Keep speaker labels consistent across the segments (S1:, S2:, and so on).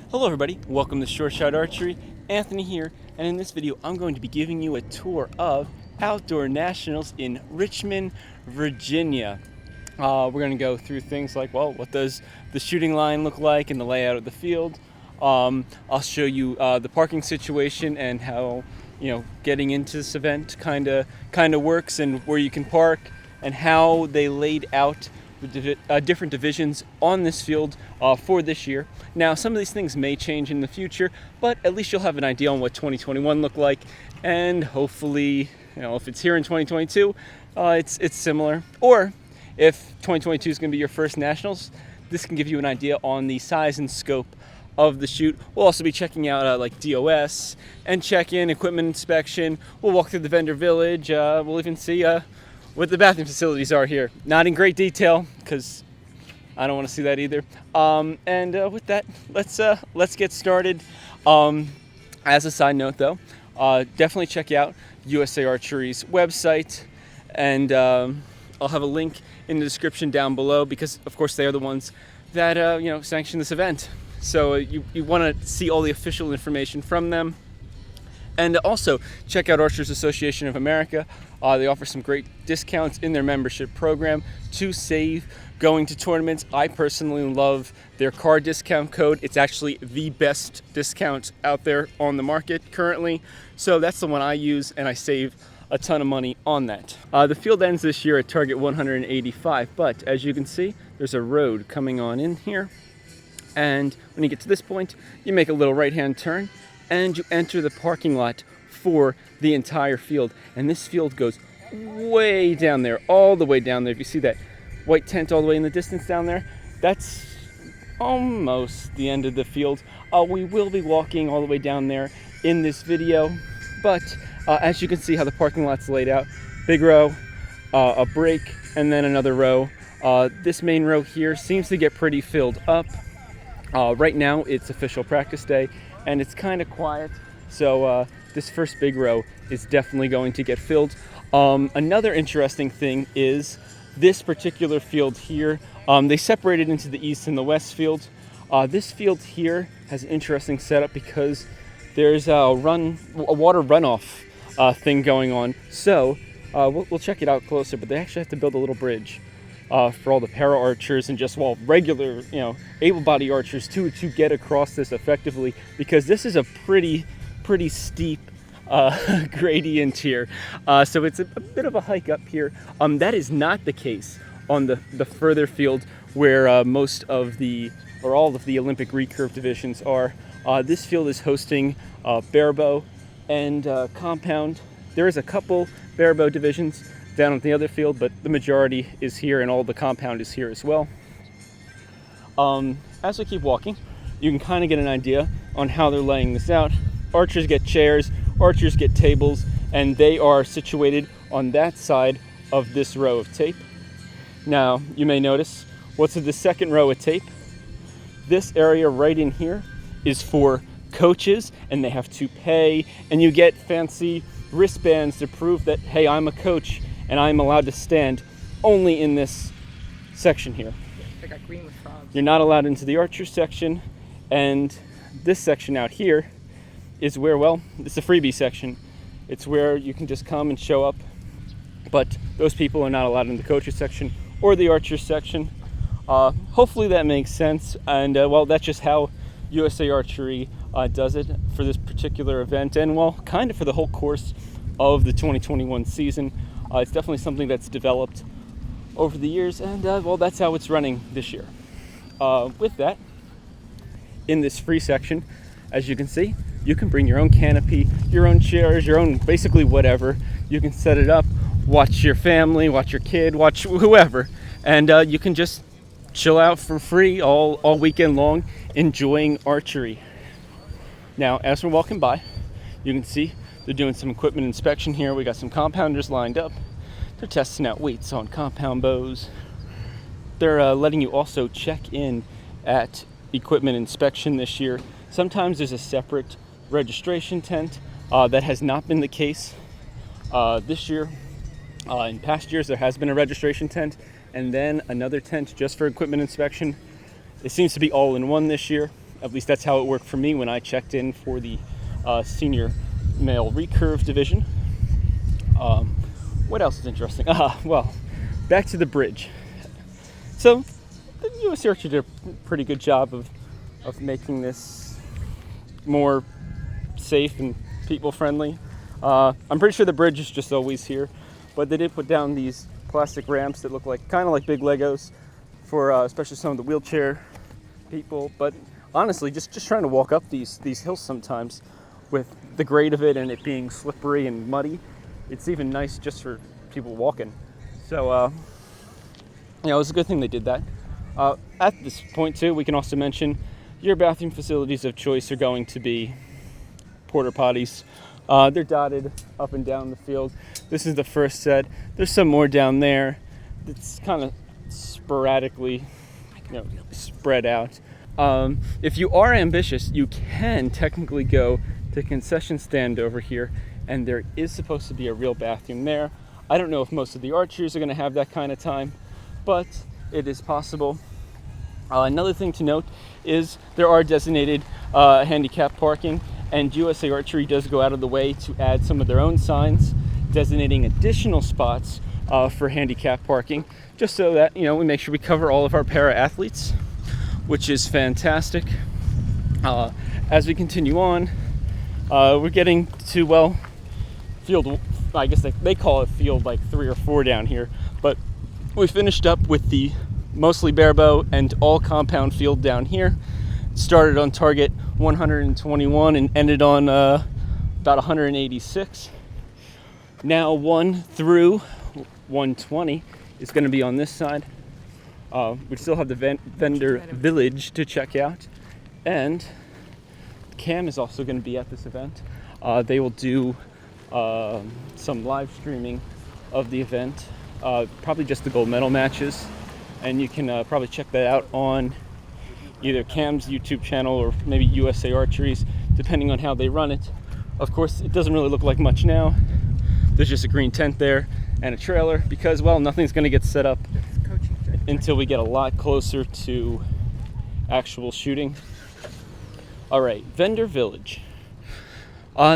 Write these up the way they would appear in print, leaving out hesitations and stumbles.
S1: Hello everybody, welcome to Short Shot Archery. Anthony here, and in this video I'm going to be giving you a tour of Outdoor Nationals in Richmond, Virginia. We're going to go through things like, well, what does the shooting line look like and the layout of the field. I'll show you the parking situation and how, getting into this event kind of works, and where you can park and how they laid out the different divisions on this field for this year. Now, some of these things may change in the future, but at least you'll have an idea on what 2021 looked like, and hopefully, if it's here in 2022, it's similar. Or if 2022 is going to be your first nationals, this can give you an idea on the size and scope of the shoot. We'll also be checking out like DOS and check-in, equipment inspection. We'll walk through the vendor village. We'll even see what the bathroom facilities are here. Not in great detail, because I don't want to see that either. With that, let's get started. As a side note, though, definitely check out USA Archery's website, and I'll have a link in the description down below, because of course they are the ones that sanction this event. So you want to see all the official information from them. And also, check out Archers Association of America. They offer some great discounts in their membership program to save going to tournaments. I personally love their card discount code. It's actually the best discount out there on the market currently. So that's the one I use, and I save a ton of money on that. The field ends this year at target 185, but as you can see, there's a road coming on in here. And when you get to this point, you make a little right-hand turn, and you enter the parking lot for the entire field. And this field goes way down there, all the way down there. If you see that white tent all the way in the distance down there, that's almost the end of the field. We will be walking all the way down there in this video, but as you can see how the parking lot's laid out, big row, a break, and then another row. This main row here seems to get pretty filled up. Right now it's official practice day, and it's kind of quiet, so this first big row is definitely going to get filled. Another interesting thing is this particular field here. They separated into the east and the west field. This field here has an interesting setup because there's a water runoff thing going on. So we'll check it out closer, but they actually have to build a little bridge for all the para archers and just regular, able-bodied archers to get across this effectively, because this is a pretty steep gradient here. So it's a bit of a hike up here. That is not the case on the further field where most of or all of the Olympic recurve divisions are. This field is hosting barebow and compound. There is a couple barebow divisions down at the other field, but the majority is here, and all the compound is here as well. As we keep walking, you can kind of get an idea on how they're laying this out. Archers get chairs, archers get tables, and they are situated on that side of this row of tape. Now, you may notice, what's in the second row of tape? This area right in here is for coaches, and they have to pay, and you get fancy wristbands to prove that, hey, I'm a coach, and I'm allowed to stand only in this section here.
S2: They got green with frogs.
S1: You're not allowed into the archer section, and this section out here is where, it's a freebie section. It's where you can just come and show up, but those people are not allowed in the coaches section or the archer section. Hopefully that makes sense, and that's just how USA Archery does it for this particular event, and kind of for the whole course of the 2021 season. It's definitely something that's developed over the years, and that's how it's running this year. With that, in this free section, as you can see, you can bring your own canopy, your own chairs, your own basically whatever. You can set it up, watch your family, watch your kid, watch whoever, and you can just chill out for free all weekend long, enjoying archery. Now, as we're walking by, you can see they're doing some equipment inspection here. We got some compounders lined up. They're testing out weights on compound bows. They're letting you also check in at equipment inspection this year. Sometimes there's a separate registration tent. That has not been the case this year. In past years, there has been a registration tent and then another tent just for equipment inspection. It seems to be all in one this year. At least that's how it worked for me when I checked in for the senior male recurve division. What else is interesting? Well, back to the bridge. So the U.S. Archery did a pretty good job of making this more safe and people friendly. I'm pretty sure the bridge is just always here, but they did put down these plastic ramps that look like kind of like big Legos for especially some of the wheelchair people. But honestly, just trying to walk up these hills sometimes with the grade of it and it being slippery and muddy, it's even nice just for people walking. So it was a good thing they did that. At this point too, we can also mention your bathroom facilities of choice are going to be porta potties. They're dotted up and down the field. This is the first set. There's some more down there. It's kind of sporadically, spread out. If you are ambitious, you can technically go to the concession stand over here, and there is supposed to be a real bathroom there. I don't know if most of the archers are going to have that kind of time, but it is possible. Another thing to note is there are designated handicap parking, and USA Archery does go out of the way to add some of their own signs designating additional spots for handicap parking, just so that we make sure we cover all of our para athletes, which is fantastic. As we continue on, we're getting to field. I guess they call it field like 3 or 4 down here, but we finished up with the mostly barebow and all compound field down here. Started on target 121 and ended on about 186. Now 1 through 120 is going to be on this side. We still have the vendor village to check out, and Cam is also going to be at this event. They will do some live streaming of the event, probably just the gold medal matches, and you can probably check that out on either Cam's YouTube channel or maybe USA Archery's, depending on how they run it. Of course, it doesn't really look like much now. There's just a green tent there and a trailer because, nothing's going to get set up until we get a lot closer to actual shooting. All right, vendor village.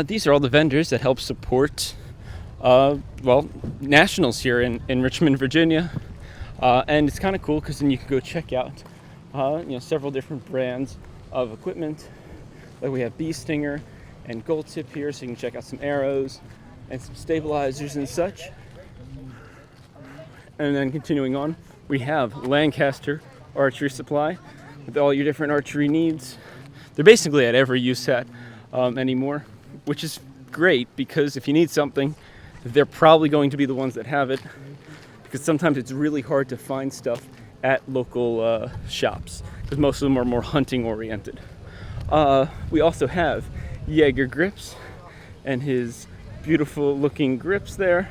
S1: These are all the vendors that help support nationals here in Richmond, Virginia. And it's kind of cool because then you can go check out several different brands of equipment. Like we have Bee Stinger and Gold Tip here, so you can check out some arrows and some stabilizers and such. And then continuing on, we have Lancaster Archery Supply with all your different archery needs. They're basically at every USAT anymore, which is great because if you need something, they're probably going to be the ones that have it, because sometimes it's really hard to find stuff at local shops because most of them are more hunting oriented. We also have Jaeger grips and his beautiful looking grips there,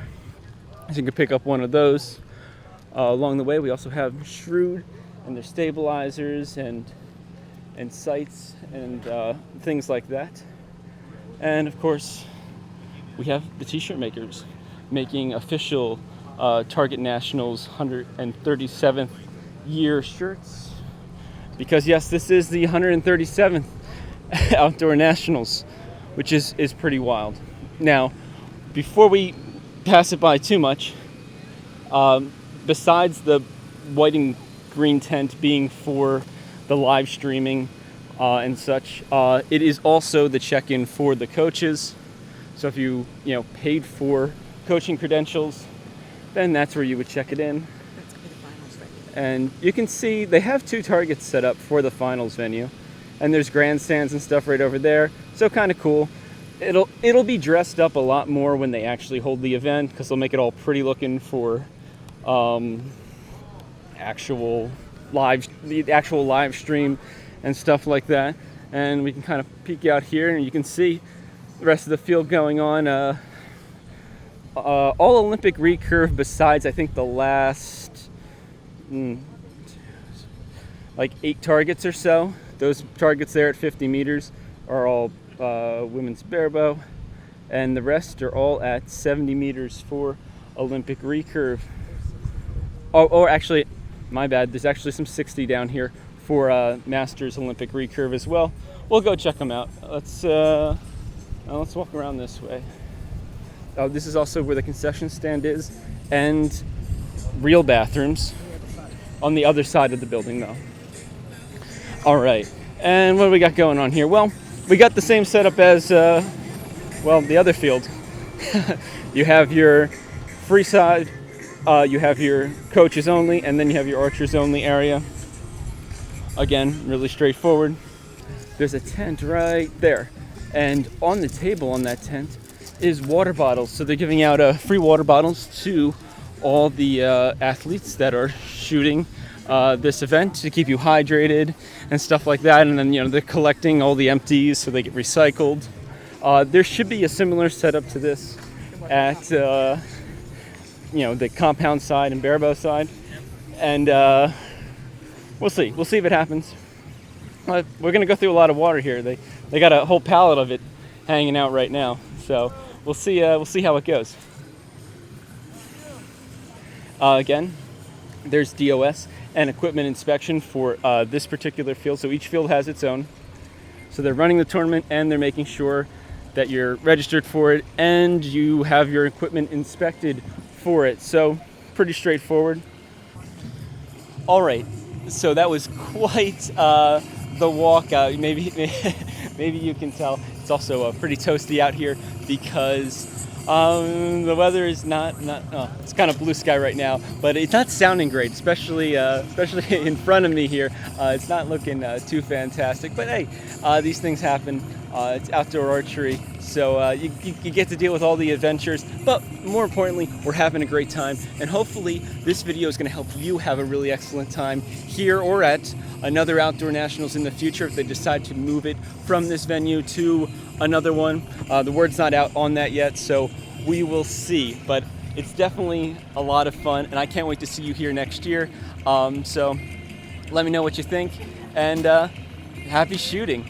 S1: so you can pick up one of those. Along the way, we also have Shrewd and their stabilizers and sights and things like that. And of course, we have the t-shirt makers making official Target Nationals 137th year shirts, because yes, this is the 137th Outdoor Nationals, which is pretty wild. Now, before we pass it by too much, besides the white and green tent being for the live streaming and such, it is also the check-in for the coaches. So if you paid for coaching credentials, then that's where you would check it in.
S2: That's gonna be the finals venue.
S1: And you can see they have 2 targets set up for the finals venue, and there's grandstands and stuff right over there. So kind of cool. It'll be dressed up a lot more when they actually hold the event, because they'll make it all pretty looking for actual live stream and stuff like that. And we can kind of peek out here and you can see the rest of the field going on. All Olympic recurve besides I think the last 8 targets or so. Those targets there at 50 meters are all women's barebow, and the rest are all at 70 meters for Olympic recurve. Or actually, my bad, there's actually some 60 down here for Masters Olympic recurve as well. We'll go check them out. Let's walk around this way. This is also where the concession stand is, and real bathrooms on the other side of the building though. All right, and what do we got going on here? Well, we got the same setup as the other field. You have your free side, you have your coaches only, and then you have your archers only area. Again, really straightforward. There's a tent right there, and on the table on that tent is water bottles. So they're giving out free water bottles to all the athletes that are shooting this event to keep you hydrated and stuff like that. And then they're collecting all the empties so they get recycled. There should be a similar setup to this at the compound side and barebow side, and we'll see if it happens. We're gonna go through a lot of water here. They got a whole pallet of it hanging out right now, so we'll see how it goes. Again, there's DOS and equipment inspection for this particular field. So each field has its own. So they're running the tournament and they're making sure that you're registered for it and you have your equipment inspected for it. So pretty straightforward. All right, so that was quite the walk. Maybe you can tell it's also pretty toasty out here because the weather is not it's kind of blue sky right now, but it's not sounding great, especially in front of me here. It's not looking too fantastic, but hey, these things happen. It's outdoor archery, so you get to deal with all the adventures, but more importantly, we're having a great time, and hopefully this video is going to help you have a really excellent time here or at another outdoor nationals in the future if they decide to move it from this venue to another one. The word's not out on that yet, so we will see, but it's definitely a lot of fun, and I can't wait to see you here next year. So let me know what you think, and happy shooting.